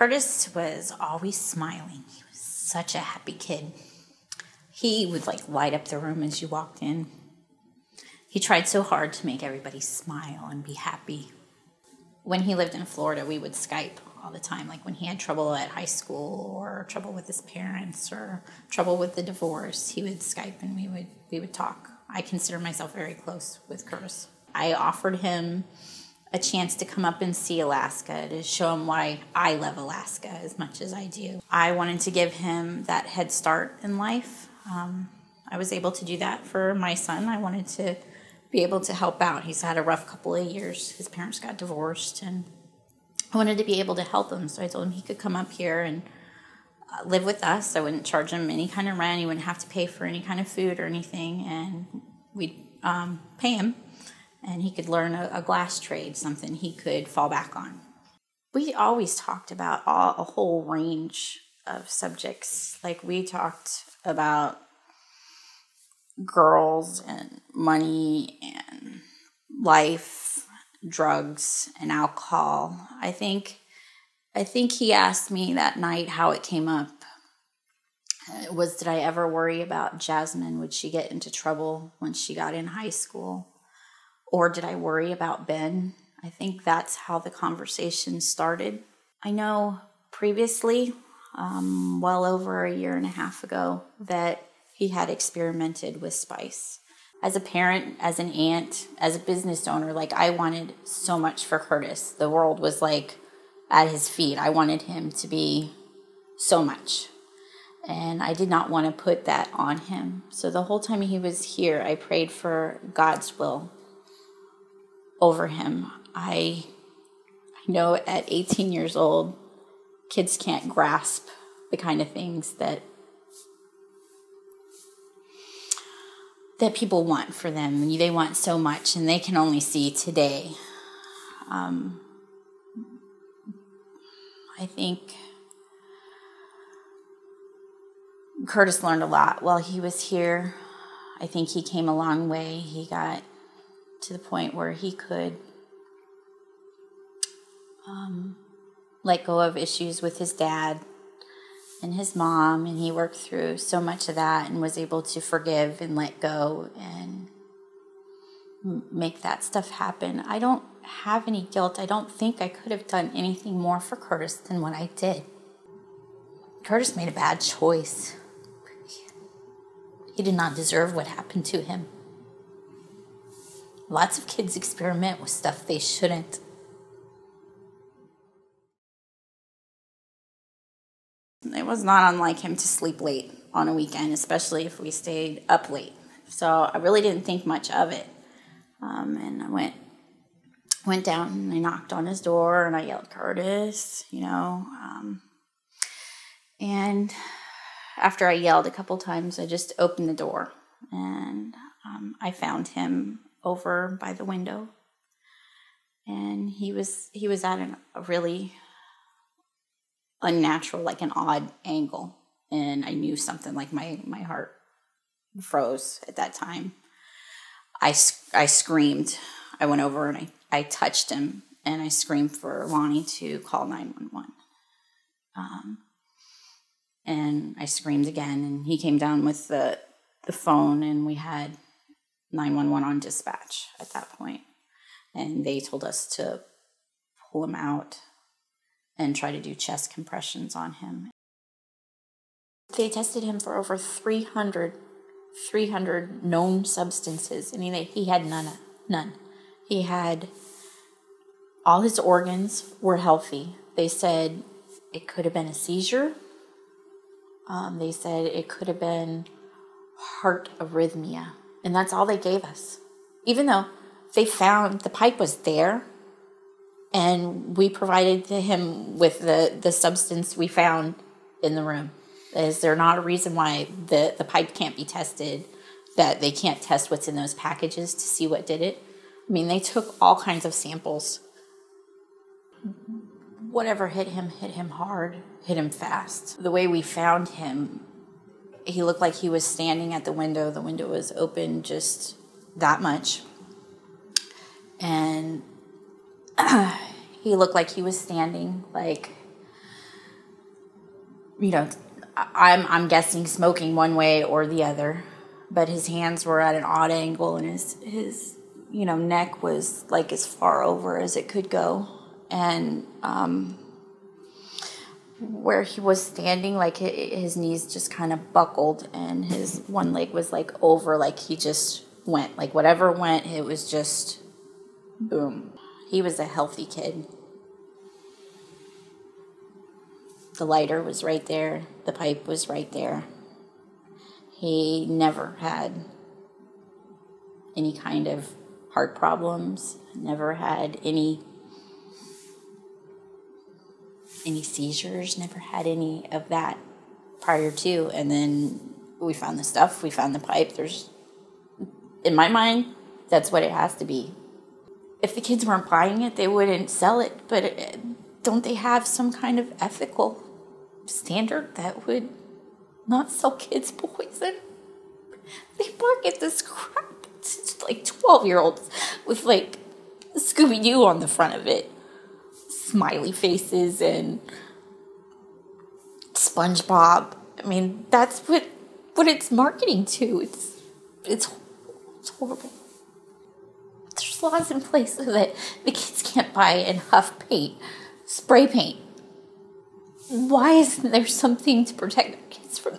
Kurtis was always smiling. He was such a happy kid. He would light up the room as you walked in. He tried so hard to make everybody smile and be happy. When he lived in Florida, we would Skype all the time. Like when he had trouble at high school or trouble with his parents or trouble with the divorce, he would Skype and we would talk. I consider myself very close with Kurtis. I offered him a chance to come up and see Alaska, to show him why I love Alaska as much as I do. I wanted to give him that head start in life. I was able to do that for my son. I wanted to be able to help out. He's had a rough couple of years. His parents got divorced, and I wanted to be able to help him. So I told him he could come up here and live with us. I wouldn't charge him any kind of rent. He wouldn't have to pay for any kind of food or anything, and we'd pay him. And he could learn a glass trade, something he could fall back on. We always talked about a whole range of subjects. Like we talked about girls and money and life, drugs and alcohol. I think he asked me that night how it came up. Did I ever worry about Jasmine? Would she get into trouble when she got in high school? Or did I worry about Ben? I think that's how the conversation started. I know previously, well over a year and a half ago, that he had experimented with spice. As a parent, as an aunt, as a business owner, I wanted so much for Kurtis. The world was at his feet. I wanted him to be so much. And I did not want to put that on him. So the whole time he was here, I prayed for God's will over him. I know at 18 years old, kids can't grasp the kind of things that people want for them. They want so much, and they can only see today. I think Kurtis learned a lot while he was here. I think he came a long way. He got to the point where he could let go of issues with his dad and his mom, and he worked through so much of that and was able to forgive and let go and make that stuff happen. I don't have any guilt. I don't think I could have done anything more for Kurtis than what I did. Kurtis made a bad choice. He did not deserve what happened to him. Lots of kids experiment with stuff they shouldn't. It was not unlike him to sleep late on a weekend, especially if we stayed up late. So I really didn't think much of it. And I went down and I knocked on his door and I yelled, "Kurtis," and after I yelled a couple times, I just opened the door and I found him over by the window, and he was at a really unnatural, an odd angle, and I knew something. My heart froze at that time. I screamed. I went over and I touched him, and I screamed for Lonnie to call 911. And I screamed again, and he came down with the phone, and we had 911 on dispatch at that point. And they told us to pull him out and try to do chest compressions on him. They tested him for over 300 known substances, and he had none. He had, all his organs were healthy. They said it could have been a seizure. They said it could have been heart arrhythmia. And that's all they gave us. Even though they found the pipe was there, and we provided to him with the substance we found in the room. Is there not a reason why the pipe can't be tested, that they can't test what's in those packages to see what did it? I mean, they took all kinds of samples. Whatever hit him hard, hit him fast. The way we found him, he looked like he was standing at the window. The window was open just that much. And he looked like he was standing I'm guessing smoking one way or the other, but his hands were at an odd angle, and his neck was like as far over as it could go, and where he was standing, like his knees just kind of buckled, and his one leg was like over, like he just went, like whatever went, it was just boom. He was a healthy kid. The lighter was right there. The pipe was right there. He never had any kind of heart problems, never had any seizures, never had any of that prior to. And then we found the stuff, we found the pipe. In my mind, that's what it has to be. If the kids weren't buying it, they wouldn't sell it. But don't they have some kind of ethical standard that would not sell kids poison? They market this crap. It's like 12-year-olds with like Scooby-Doo on the front of it. Smiley faces and SpongeBob. I mean, that's what it's marketing to. It's horrible. There's laws in place so that the kids can't buy and huff paint, spray paint. Why isn't there something to protect our kids from